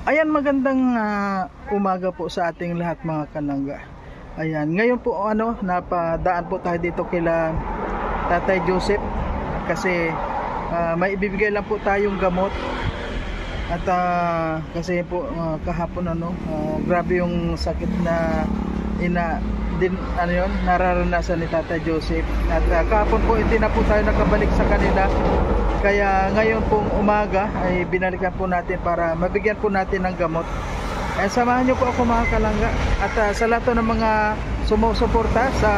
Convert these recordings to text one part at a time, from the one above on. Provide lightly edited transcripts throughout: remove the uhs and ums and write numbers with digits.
Ayan, magandang umaga po sa ating lahat mga kalangga. Ayan, ngayon po napadaan po tayo dito kila Tatay Joseph kasi may ibibigay lang po tayong gamot. At kasi po kahapon grabe yung sakit na nararanasan ni Tatay Joseph. At kahapon po hindi na po tayo nakabalik sa kanila. Kaya ngayon pong umaga ay binalikan po natin para mabigyan po natin ng gamot. Samahan niyo po ako mga kalangga. At sa lahat ng mga sumusuporta sa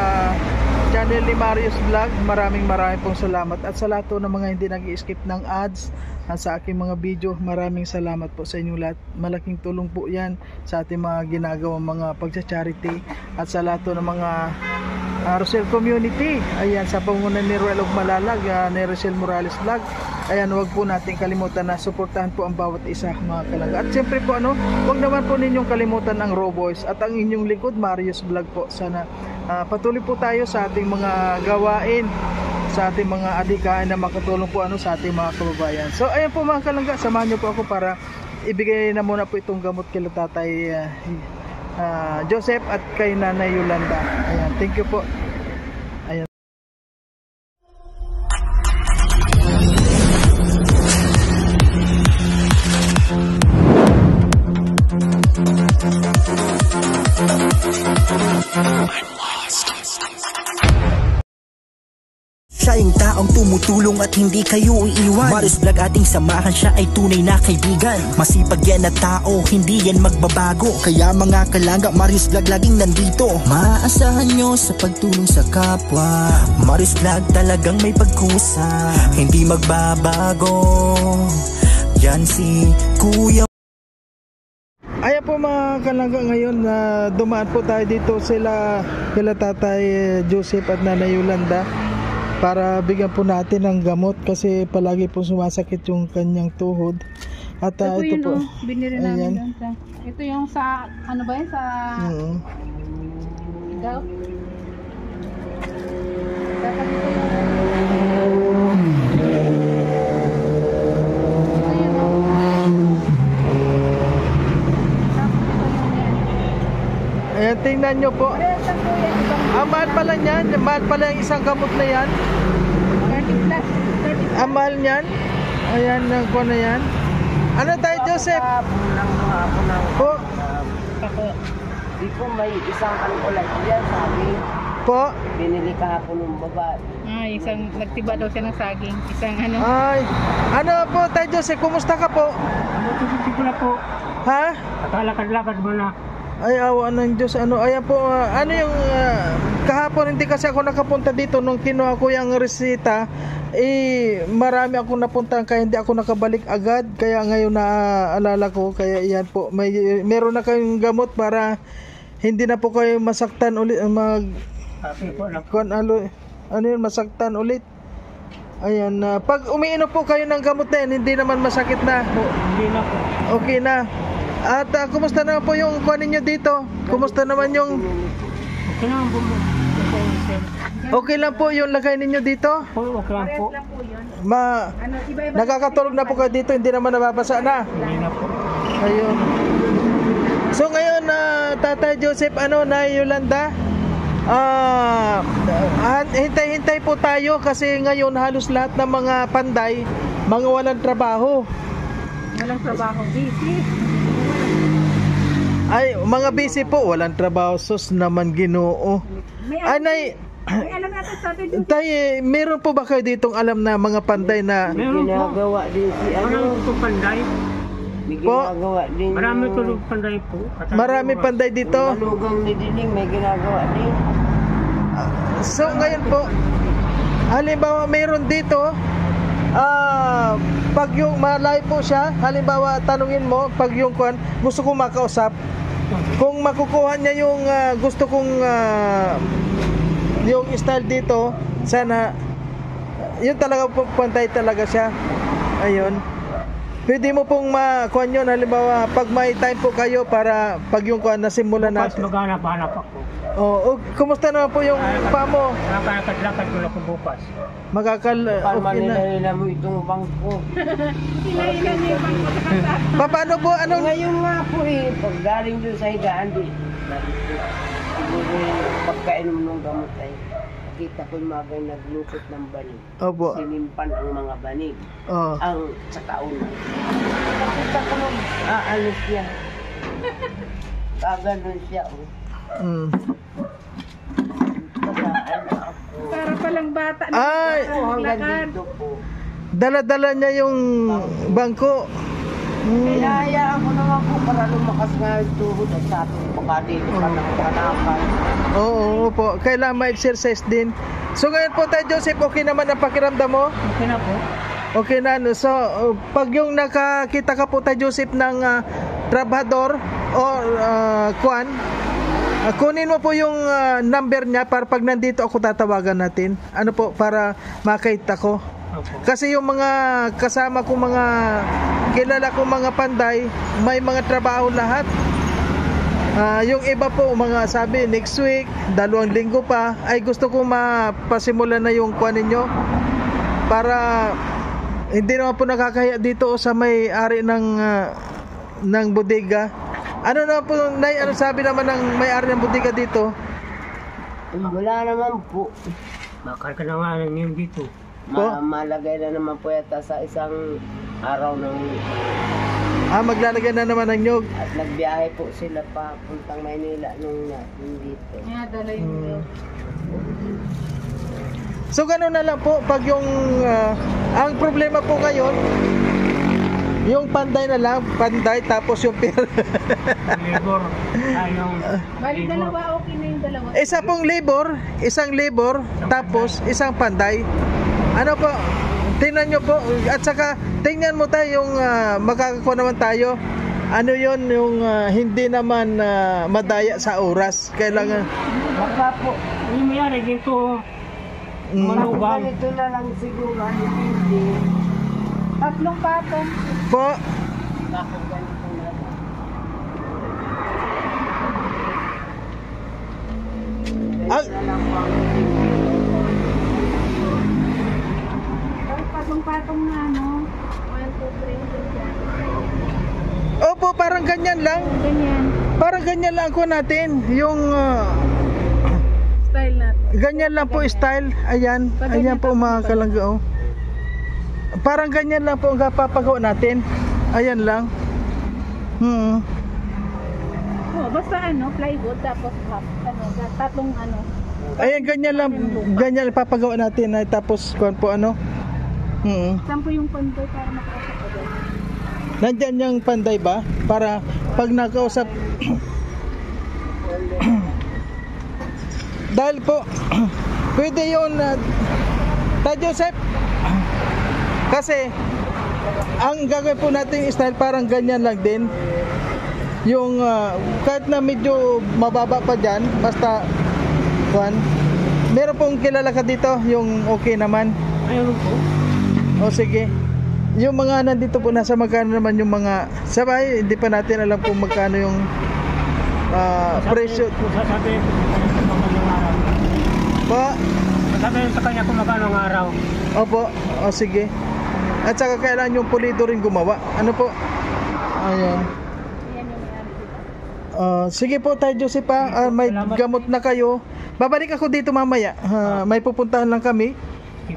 channel ni Marius Vlog, maraming pong salamat. At sa lahat ng mga hindi nag-i-skip ng ads sa aking mga video, maraming salamat po sa inyo lahat. Malaking tulong po yan sa ating mga ginagawang mga pagsa-charity. At sa lahat ng mga Rosel community, ayan, sa pangunan ni Ruel Malalag, ni Rosel Morales Vlog, ayan, huwag po natin kalimutan na suportahan po ang bawat isa mga kalangga. At siyempre po huwag naman po ninyong kalimutan ang Raw Boys at ang inyong likod Marius Vlog po. Sana patuloy po tayo sa ating mga gawain, sa ating mga adhikain na makatulong po sa ating mga kababayan. So ayan po mga kalangga, samahan niyo po ako para ibigay na muna po itong gamot kay Tatay Joseph at kay Nanay Yolanda. Ayan, thank you po. Ayan. Siya yung taong tumutulong at hindi kayo iiwan. Marius Vlog ating samahan, siya ay tunay na kaibigan. Masipag yan na tao, hindi yan magbabago. Kaya mga kalangga, Marius Vlog laging nandito. Maaasahan nyo sa pagtulong sa kapwa. Marius Vlog talagang may pagkusa, hindi magbabago. Yan si Kuya. Ayan po mga kalangga, ngayon dumaan po tayo dito kila Tatay Joseph at Nanay Yolanda para bigyan po natin ng gamot kasi palagi po sumasakit yung kanyang tuhod. At ito po, binili namin doon. Ito yung sa ano ba yun, sa Igaw. Ayan, tingnan nyo po. Mahal pala yan. Mahal pala yung isang gamot na yan. 30 plus. Ang mahal niyan. Ayan, ko na yan. Ano tayo, Joseph? Po. Di ko may isang ulan yan, sabi. Po. Binili kahapon ng baba. Isang nagtiba daw siya ng saging. Isang Ay. Ano po, tayo, Joseph? Kumusta ka po? Hindi ko na po. Ha? Nakalakad-lakad mo na. Ay, awa ng Diyos. Ayan po, ano yung kahapon hindi kasi ako nakapunta dito nung kinuha ko yung resita. Marami akong napuntahan kaya hindi ako nakabalik agad. Kaya ngayon naaalala ko. Kaya yan po, meron na kayong gamot para hindi na po kayo masaktan ulit. Masaktan ulit. Ayan, pag umiinom po kayo ng gamot na yan, hindi naman masakit na. Hindi na po. Okay na. At kumusta naman po yung kuha ninyo dito? Kumusta naman yung... Okay naman po. Okay lang po yung lagay ninyo dito? Okay lang po. Nakakatulog na po kayo dito, hindi naman nababasa na? Hindi na po. Ayun. So ngayon, Tatay Joseph, Nanay Yolanda, hintay-hintay po tayo kasi ngayon halos lahat ng mga panday, mga walang trabaho. walang trabaho, busy. Ay, mga busy po, walang trabaho. Sus naman, Ginoo. Nay, alam natin sa atin. Tay, meron po ba kayo ditong alam na mga panday na... May ginagawa din si panday. May ginagawa din. Marami tulog panday po. Marami panday dito. Malugang ni Dining may ginagawa din. So ngayon po, halimbawa meron dito, pag yung malay po siya, halimbawa tanungin mo, pag yung gusto kong makausap, kung makukuha niya yung gusto kong yung style dito, sana yun talaga pantay talaga siya. Ayun. Pwede mo pong makuha yun, halimbawa, pag may time po kayo para pag yung kuha na simulan Bukas natin. maghanap-hanap ako. Kumusta naman po yung pa mo? Lakad-lakad ko na po bukas. Okay na. Manila mo itong bangko. Hila-hila niya yung pangkot. Paano po? Anong... Ngayon nga po pag galing doon sa higaan, siguro pagkainom ng gamot ay nakita ko yung mga ganyang naglupot ng banig. Opo. Sinimpan ang mga banig. Oh. Ang sa kauna. Nakita ko nung aalis siya. Kaganon siya. Mm. Pagaan na ako. Para palang bata na. Ay! Hanggang Lakad. dito po. Dala-dala niya yung bangko. Hinahayaan ko naman po para lumakas nga yung tuhod at sa ating baka dito ka ng kanakan. Oo po. Kailangan ma-exercise din. So ngayon po tayo, Joseph, okay naman ang pakiramdam mo? Okay na po. Okay na. No? So, pag yung nakakita ka po tayo, Joseph, ng trabahador o kuan, kunin mo po yung number niya para pag nandito ako tatawagan natin. Ano po, para makita ko. Opo. Kasi yung mga kasama ko, mga kilala ko mga panday, may mga trabaho lahat. Yung iba po, mga sabi, next week, 2 linggo pa, ay gusto ko mapasimulan na yung kuan ninyo para hindi naman po nakakahiya dito sa may-ari ng bodega. Ano na po, Nay, ano sabi naman ng may-ari ng bodega dito? Wala naman po. Bakal ka na nga lang yung dito. Malagay na naman po yata sa isang araw ng Maglalagay na naman ng nyog. at nagbiyahe po sila pa puntang Maynila nung dito. Kaya dala yung So gano'n na lang po pag yung ang problema po ngayon yung panday na lang, panday tapos yung Labor. Yung Bali labor. dalawa, okay na yung dalawa. isa pong labor, isang labor tapos isang panday. Ano po? Tingnan nyo po at saka tingnan mo tayo yung makakakuha naman tayo. Ano yon yung hindi naman madaya sa oras. Kailangan Baka po, Yung mayari dito, manugang. ganito na lang siguro, hindi. 3 patong. po. Baka ganito na lang. Ang, Na lang po ang Patong-patong na ano. 1, 2, 3. opo, parang ganyan lang. Ganyan. Parang ganyan lang ako natin. Yung Style natin. ganyan lang po style. Ayan. Ayan po mga kalangga. Oh. Parang ganyan lang po ang papagawa natin. Ayan lang. Oh, basta ano, plywood tapos half, tatlong ano. Ayan, ganyan lang. Ganyan lang papagawa natin. Ay, tapos kuan po ano. Sampo yung panday para makausap ko doon. Nandyan yung panday ba? Para pag nakausap dahil po pwede yun Tad Joseph, kasi ang gagawin po natin style parang ganyan lang din yung kahit na medyo mababa pa dyan, basta kuan, meron pong kilala ka dito yung okay naman. Ayun po. O sige. Yung mga nandito po, nasa magkano naman yung mga sabay, hindi pa natin alam kung magkano yung presyo. Sasabihin ko sa kanya kung magkano ang araw. Po? Sasabihin sa kanya kung magkano ang araw. Opo, o sige. At saka kailangan yung pulido rin gumawa. Ano po? Ayan. Yan yung ano dito. Sige po tayo, Joseph, may gamot na kayo. Babalik ako dito mamaya. May pupuntahan lang kami.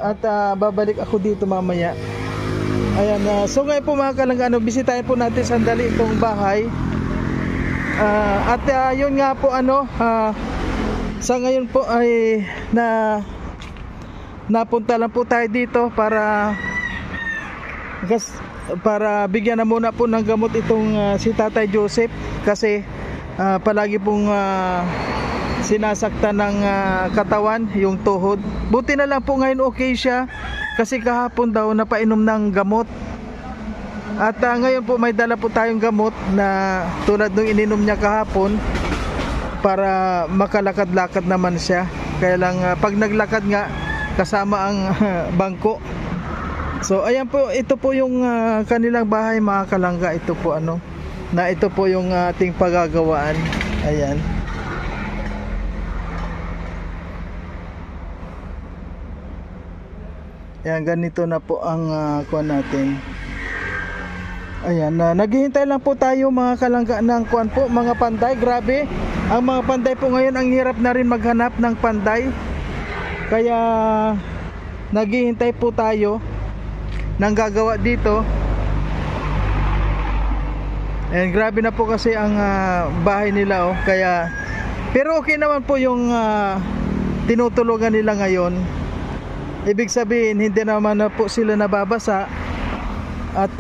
At babalik ako dito mamaya. Ayan, so ngayon po mga kalangga, bisitahin po natin sandali itong bahay. At yun nga po sa ngayon po ay napunta lang po tayo dito para bigyan na muna po ng gamot itong si Tatay Joseph kasi palagi pong sinasaktan ng katawan, yung tuhod. Buti na lang po ngayon okay siya kasi kahapon daw napainom ng gamot. At ngayon po may dala po tayong gamot na tulad nung ininom niya kahapon para makalakad-lakad naman siya. Kaya lang pag naglakad nga kasama ang bangko. So ayan po, ito po yung kanilang bahay mga kalangga. Ito po ito po yung ating pagagawaan. Ayan. Ayan, ganito na po ang kuwan natin. Ayan, naghihintay lang po tayo mga kalangga ng kuwan po, mga panday. Grabe, ang mga panday po ngayon, ang hirap na rin maghanap ng panday. Kaya naghihintay po tayo ng gagawa dito. Ayan, grabe na po kasi ang bahay nila kaya, pero okay naman po yung tinutulugan nila ngayon. Ibig sabihin hindi naman na po sila nababasa at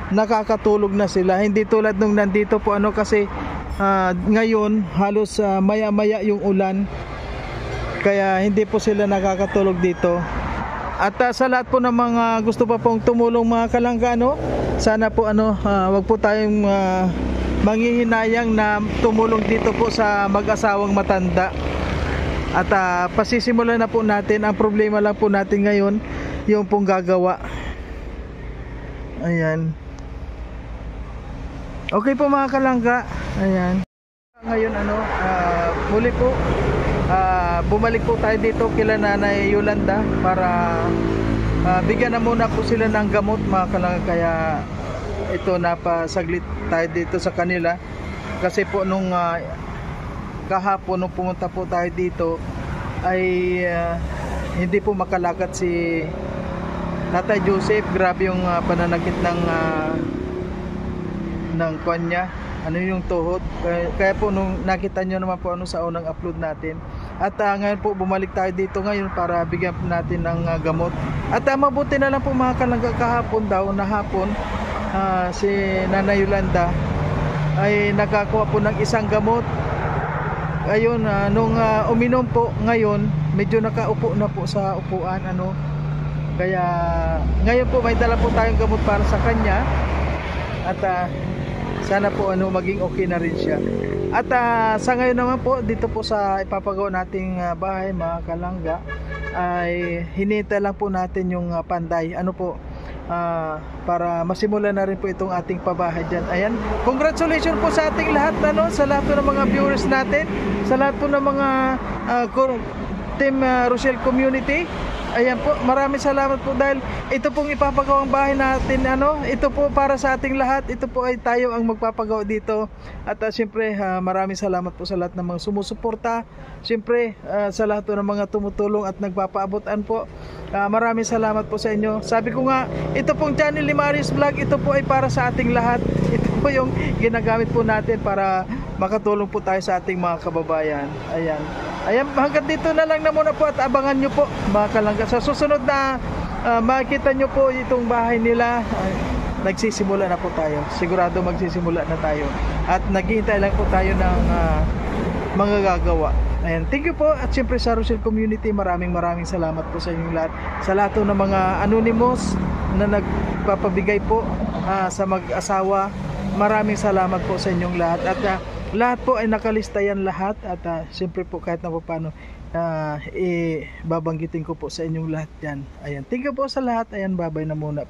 nakakatulog na sila. Hindi tulad nung nandito po kasi ngayon halos maya maya yung ulan, kaya hindi po sila nakakatulog dito. At sa lahat po ng mga gusto pa pong tumulong mga kalangga, sana po wag po tayong manghihinayang na tumulong dito po sa mag-asawang matanda. At pasisimulan na po natin. Ang problema lang po natin ngayon yung pong gagawa. Ayan. Okay po mga kalangga. Ayan. Ngayon muli po bumalik po tayo dito kila Nanay Yolanda para bigyan na muna po sila ng gamot mga kalangga. Kaya ito, napasaglit tayo dito sa kanila kasi po nung kahapon nung pumunta po tayo dito ay hindi po makalakad si Tatay Joseph. Grabe yung pananakit ng kanya, yung tuhod. Kaya po nung nakita nyo naman po sa unang upload natin. At ngayon po bumalik tayo dito ngayon para bigyan po natin ng gamot. At mabuti na lang po mga kalangga, kahapon daw na hapon si Nanay Yolanda ay nakakuha po ng isang gamot. Ayun, nung uminom po ngayon, medyo nakaupo na po sa upuan kaya ngayon po may dala po tayong gamot para sa kanya. At sana po maging okay na rin siya. At sa ngayon naman po dito po sa ipapagawa nating bahay mga kalangga ay hinihintay lang po natin yung panday para masimulan na rin po itong ating pabahay dyan. Ayan, congratulations po sa ating lahat, sa lahat po ng mga viewers natin, sa lahat po ng mga Team Rochelle Community. Ayan po, maraming salamat po dahil ito pong ipapagawang bahay natin, ito po para sa ating lahat. Ito po ay tayo ang magpapagawa dito. At siyempre maraming salamat po sa lahat ng mga sumusuporta. Siyempre sa lahat po ng mga tumutulong at nagpapaabotan po. Maraming salamat po sa inyo. Sabi ko nga, ito pong channel ni Marius Vlog, ito po ay para sa ating lahat. Ito po yung ginagamit po natin para makatulong po tayo sa ating mga kababayan. Ayan. Ayan, hanggang dito na lang na muna po at abangan nyo po mga kalangga. Sa susunod na makikita nyo po itong bahay nila, nagsisimula na po tayo. Sigurado magsisimula na tayo. At naghihintay lang po tayo ng mga gagawa. Ayan, thank you po. At siyempre sa Rochelle Community, maraming salamat po sa inyong lahat. Sa lahat ng mga anonymous na nagpapabigay po sa mag-asawa, maraming salamat po sa inyong lahat. At lahat po ay nakalista yan lahat. At siyempre po kahit na po paano babanggitin ko po sa inyong lahat yan. Ayan, thank you po sa lahat. Ayan, babay na muna.